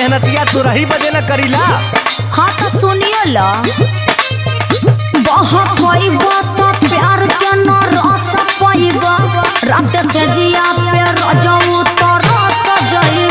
मेहनतिया तू रही बजे न करीला। हाँ तो सुनिए ला प्यार के न रस पाइबा रात से जिया पे रजऊ तो रस जई